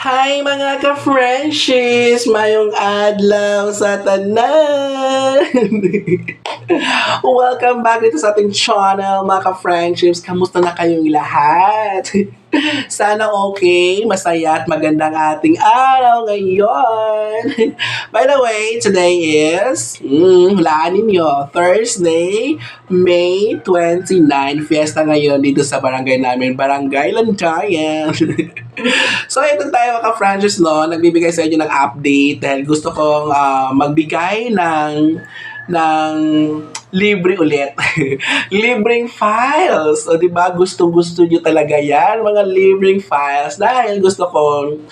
Hi mga ka-Frenchies! Mayong adlaw sa tanan! Welcome back dito sa ating channel mga ka-Frenchies. Kamusta na kayong lahat? Sana okay, masaya at magandang ating araw ngayon. By the way, today is, hulaan ninyo, Thursday, May 29. Fiesta ngayon dito sa barangay namin, Barangay Lantayan. So, ito tayo mga franchise, no? Nagbibigay sa inyo ng update dahil gusto kong magbigay ng libre ulit. Libreng files. O, di ba? Gustong-gusto nyo talaga yan, mga libreng files. Dahil gusto kong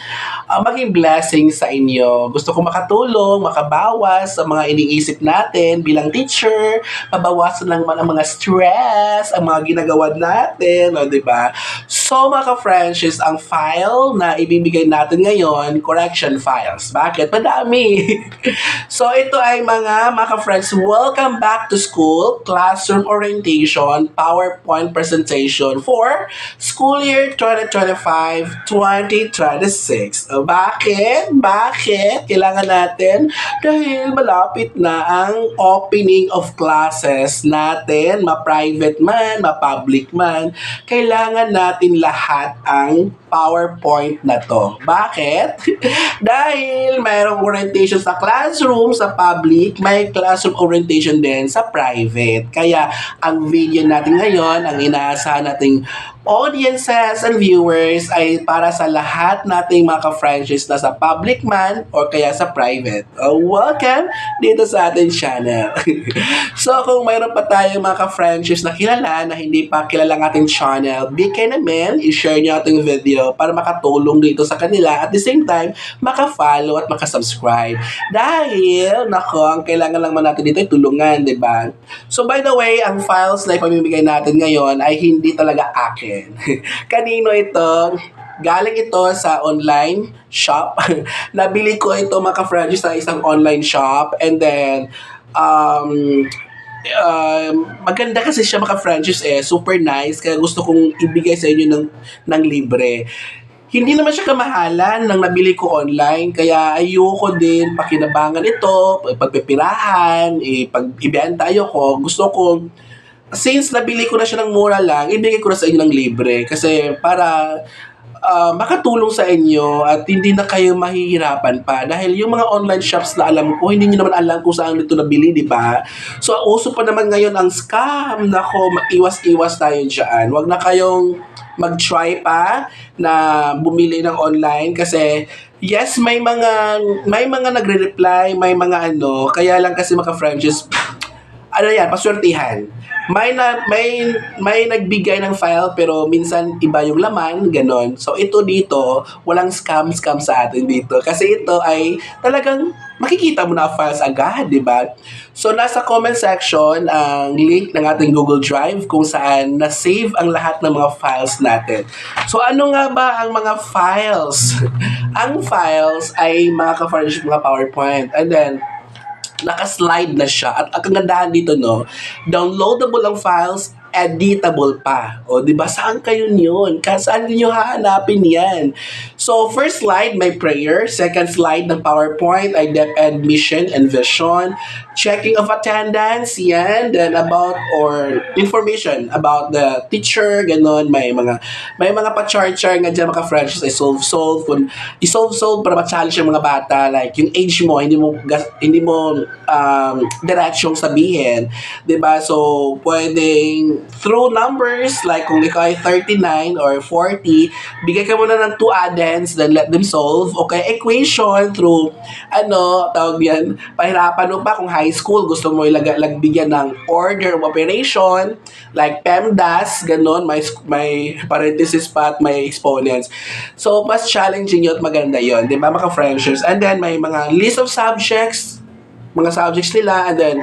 maging blessing sa inyo. Gusto kong makatulong, makabawas sa mga iniisip natin bilang teacher. Mabawasan lang man ang mga stress, ang mga ginagawa natin. O, di ba? So, mga ka-Frenchies, ang file na ibibigay natin ngayon, correction files. Bakit? Madami. So, ito ay mga ka-Friends, welcome back to school, classroom orientation, PowerPoint presentation for school year 2025-2026. Bakit? Bakit? Kailangan natin dahil malapit na ang opening of classes natin, ma-private man, ma-public man. Kailangan natin lahat ang PowerPoint na to. Bakit? Dahil mayroong orientation sa classroom, sa public, may classroom orientation din sa private. Kaya, ang video natin ngayon, ang inaasahan nating audiences and viewers ay para sa lahat nating mga ka-franchise na sa public man or kaya sa private. Welcome dito sa ating channel. So, kung mayroon pa tayong mga ka-franchise na kilala na hindi pa kilala ng ating channel, big kayo naman, i-share nyo ating video para makatulong dito sa kanila at the same time, maka-follow at maka-subscribe. Dahil, nako, ang kailangan lang man natin dito ay tulungan, di ba? So, by the way, ang files na ipamimigay natin ngayon ay hindi talaga akin. Kanino ito? Galing ito sa online shop. Nabili ko ito mga ka-franchise sa isang online shop and then maganda kasi siya mga franchise super nice kaya gusto kong ibigay sa inyo ng libre. Hindi naman siya kamahalan nang nabili ko online kaya ayoko din pakinabangan ito, pagpipirahan, pag-ibenta ayoko. Gusto ko since nabili ko na siya ng mura lang, ibigay ko na sa inyo ng libre kasi para makatulong sa inyo at hindi na kayo mahihirapan pa. Dahil yung mga online shops na alam ko, hindi nyo naman alam kung saan ito nabili, di ba? So, uso pa naman ngayon ang scam. Nako, iwas-iwas tayo dyan. Huwag na kayong mag-try pa na bumili ng online kasi yes, may mga nagre-reply, may mga kaya lang kasi mga franchise paswertihan. May nagbigay ng file pero minsan iba yung laman, ganon. So ito dito, walang scam sa atin dito kasi ito ay talagang makikita mo na files agad, di ba? So nasa comment section ang link ng ating Google Drive kung saan na-save ang lahat ng mga files natin. So ano nga ba ang mga files? Ang files ay mga ka-furnish mga PowerPoint and then naka-slide na siya. At ang kagandahan dito, no, downloadable ang files, editable pa. O, di ba? Saan kayo yun? Saan niyo hahanapin yan? So, first slide, may prayer. Second slide ng PowerPoint ay DepEd mission and vision. Checking of attendance, yan. Then, about or information about the teacher, ganon. May mga pa-chart-chart nga dyan, mga franchise ay solve. Kung i-solve para ma-challenge yung mga bata. Like, yung age mo, hindi mo diretsong sabihin. Diba? So, pwedeng through numbers, like kung ikaw ay 39 or 40, bigay ka muna ng 2 addends, then let them solve. Okay, equation through, tawag yan, pahirapan mo pa kung high school, gusto mo bigyan ng order of operation, like PEMDAS, ganon, may parenthesis pa at may exponents. So, mas challenging yun at maganda yun, di ba, mga friendships? And then, may mga list of subjects, mga subjects nila, and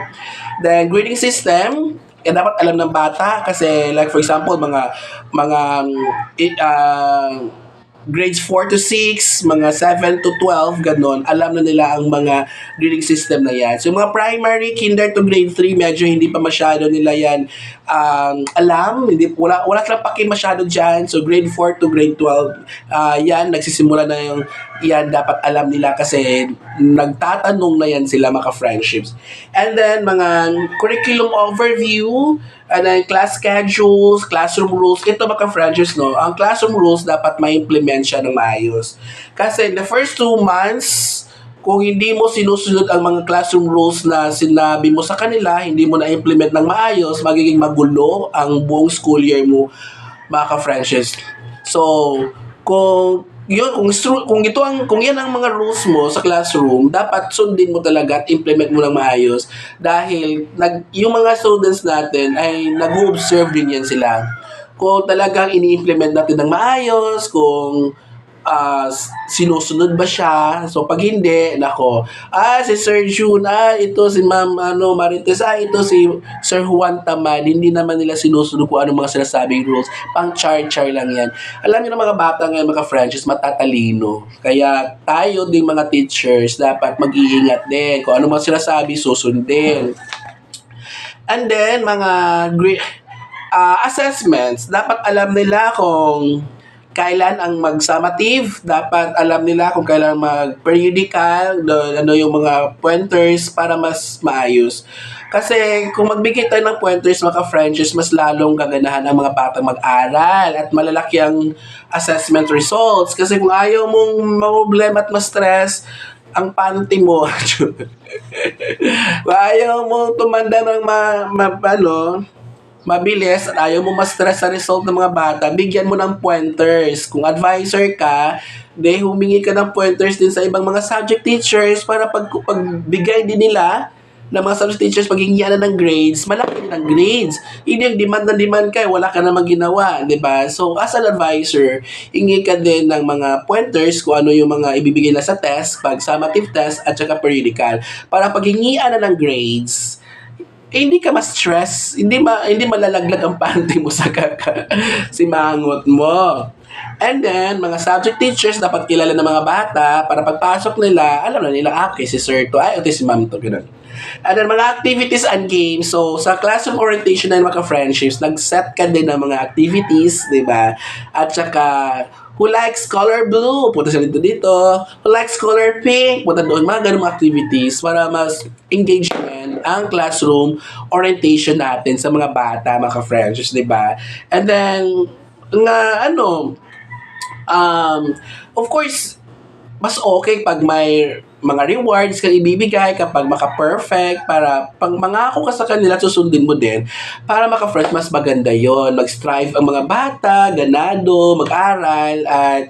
then grading system, dapat alam ng bata kasi like for example mga grades 4 to 6, mga 7 to 12, ganon, alam na nila ang mga grading system na yan. So, mga primary, kinder to grade 3, medyo hindi pa masyado nila yan alam. Wala silang paki masyado dyan. So, grade 4 to grade 12, yan, nagsisimula na yan dapat alam nila kasi nagtatanong na yan sila mga friendships. And then, mga curriculum overview, and then class schedules, classroom rules. Ito mga friendships, no? Ang classroom rules dapat ma-implement siya ng maayos. Kasi in the first 2 months, kung hindi mo sinusunod ang mga classroom rules na sinabi mo sa kanila, hindi mo na-implement ng maayos, magiging magulo ang buong school year mo, mga ka-friendships. So, kung yan ang mga rules mo sa classroom, dapat sundin mo talaga at implement mo ng maayos dahil yung mga students natin ay nag-observe din yan sila. Kung talagang ini-implement natin ng maayos, kung sinusunod ba siya. So, pag hindi, nako, si Sir June, ito si Ma'am Marites, ito si Sir Juan Tamad, hindi naman nila sinusunod kung ano mga sinasabing rules. Pang char-char lang yan. Alam niyo na mga bata ngayon, mga friends, matatalino. Kaya tayo ding mga teachers, dapat mag-iingat din. Kung ano mga sinasabi, susundin. And then, mga assessments, dapat alam nila kung kailan ang mag-summative, dapat alam nila kung kailan mag-periodical, ano yung mga pointers para mas maayos. Kasi kung magbigay tayo ng pointers, mga friendships, mas lalong gaganahan ang mga batang mag-aral at malalaki ang assessment results. Kasi kung ayaw mong problema at ma-stress, ang panty mo, ayaw mong tumanda ng mabilis at ayaw mo ma-stress sa result ng mga bata, bigyan mo ng pointers. Kung advisor ka, humingi ka ng pointers din sa ibang mga subject teachers para pagbigay din nila ng mga subject teachers, paghingian na ng grades, malaki din ang grades. Hindi yung demand ka, wala ka namang ginawa, di ba? So, as an advisor, hingi ka din ng mga pointers kung ano yung mga ibibigay na sa test, pag summative test at saka periodical. Para paghingian na ng grades, hindi ka ma-stress, hindi malalaglag ang panty mo sa simangot mo. And then, mga subject teachers dapat kilala ng mga bata para pagpasok nila, alam na nila, okay, si sir to, ito si ma'am to, gano'n. And then, mga activities and games. So, sa classroom orientation na mga friendships, nag-set ka din ng mga activities, di ba? At saka, who likes color blue? Punta sila dito. Who likes color pink? Punta doon. Mga ganung activities para mas engagement ang classroom orientation natin sa mga bata, mga friendships, di ba? And then, of course, mas okay pag may mga rewards kang ibibigay kapag maka-perfect para pag mangako ka sa kanila, susundin mo din para maka-fresh, mas maganda yon. Mag-strive ang mga bata, ganado, mag-aral at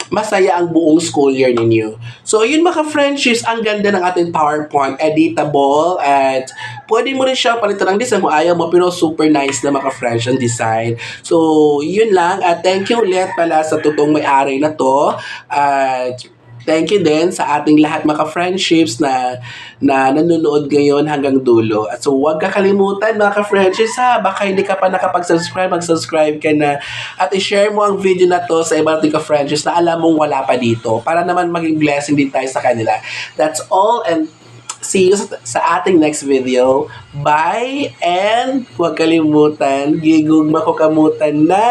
masaya ang buong school year ninyo. So, yun mga friendships, ang ganda ng ating PowerPoint, editable, at pwede mo rin siya palitan ng design kung ayaw mo, pero super nice na mga friends ang design. So, yun lang, at thank you ulit pala sa totoong may-ari na to, at thank you din sa ating lahat mga friendships na nanonood ngayon hanggang dulo. At so, huwag kakalimutan mga friendships ha. Baka hindi ka pa nakapag-subscribe, mag-subscribe ka na. At i-share mo ang video na to sa ibang ating friendships na alam mong wala pa dito para naman maging blessing din tayo sa kanila. That's all, and see you sa ating next video. Bye, and huwag kalimutan, gigugma ko kamutan na!